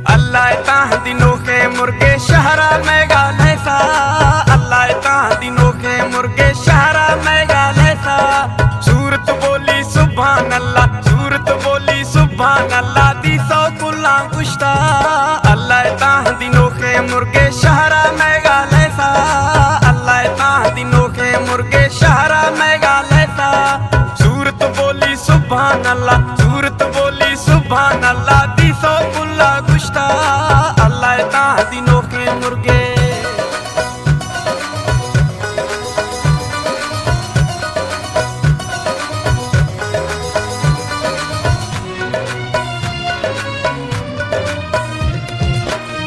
अल्लाह ताह दिनों के मुर्गे शहरा मेघालय सा, अल्लाह ताह दिनों के मुर्गे शहरा मेघालय सा। सूरत बोली सुभान अल्लाह, सूरत बोली सुभान अल्लाह दी सौ कुल्ला गुश्ता। अल्लाह ताह दिनों के मुर्गे शहरा मेघालय सा, अल्लाह ताह दिनों के मुर्गे शहरा मेघालय सा। सूरत बोली सुभान अल्लाह, सूरत बोली सुभान अल्लाह दी सौ कुल्ला गुश्ता। अल्लाह ताह दिनों के मुर्गे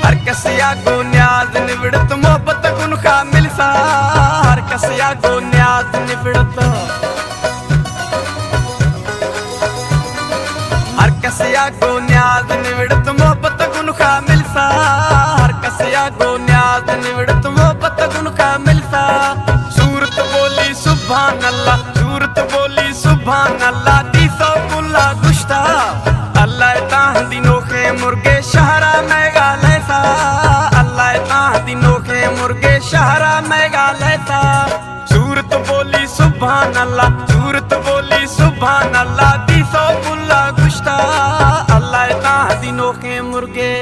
हर कसिया को न्याज निवड़त मोहब्बत गुन का मिलसा। हर कसिया को न्याज निवड़त, हर कसिया को न्याज निवड़त मोहब्बत गुन का मिलसा। हर कसिया को न्याज निवड़त मोहब्बत गुन का मिलसा। सूरत बोली सुभान अल्लाह, सूरत बोली सुभान अल्लाह दी सौ कुल्ला गुश्ता। अल्लाह ताह दिनों के मुर्गे शहरा मेघालय सा, अल्लाह ताह दिनों के मुर्गे शहरा मेघालय सा। सूरत बोली सुभान अल्लाह, सूरत बोली सुभान अल्लाह दी सौ कुल्ला गुश्ता। अल्लाह ताह दिनों के मुर्गे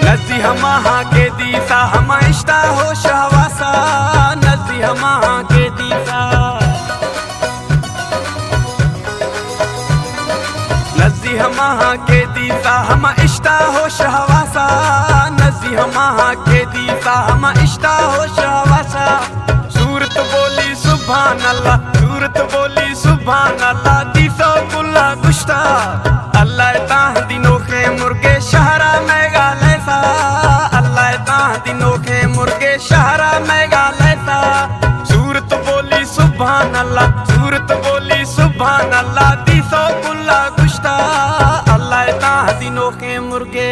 नजी हमा के दीसा हम इश्ता हो शहवासा। नजी हमा के दीसा, नजी हमा के दीसा हम इश्ता हो शहवासा। नजी हमा के दीसा हम इश्ता हो शहवासा। सूरत बोली सुभान अल्लाह, सूरत बोली सुभान अल्लाह दी सौ कुल्ला गुश्ता। अल्लाह ताह दिनों के मुर्गे शहरा मेघालय सा, अल्लाह ताह दिनों के मुर्गे शहरा मेघालय सा। सूरत बोली सुभान अल्लाह, सूरत बोली सुभान अल्लाह दी सौ कुल्ला गुश्ता। अल्लाह ताह दिनों के मुर्गे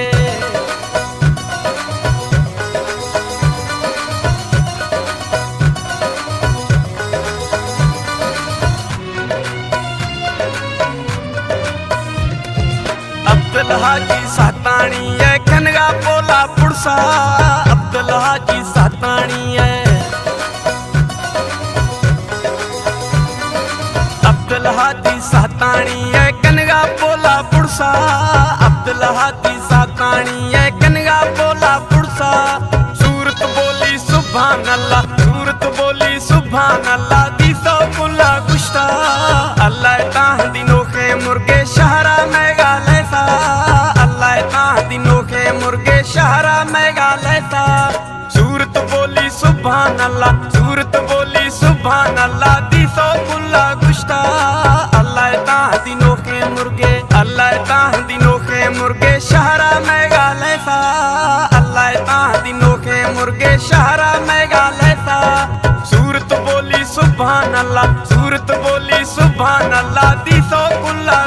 अब्दुल हाजी सातानी है कनगा पोला पुड़सा। अब्दुल हाजी सातानी है, अब्दुल हाजी सातानी है कनगा पोला पुड़सा। अब्दुल हाजी सातानी है कनगा पोला पुड़सा। सूरत बोली सुभान अल्लाह, सूरत बोली सुभान अल्लाह दी सौ कुल्ला गुश्ता। अल्लाह ताह दिनों के मुर्गे शहरा मेघालय सा, अल्लाह ताह दिनों के मुर्गे शहरा मेघालय सा। सूरत बोली सुभान अल्लाह, सूरत बोली सुभान अल्लाह दी सौ कुल्ला गुश्ता। अल्लाह ताह दिनों के मुर्गे, अल्लाह ताह दिनों के मुर्गे शहरा मेघालय सा, अल्लाह ताह दिनों के मुर्गे शहरा मेघालय सा। सूरत बोली सुभान अल्लाह, सूरत बोली सुभान अल्लाह दी सौ कुल्ला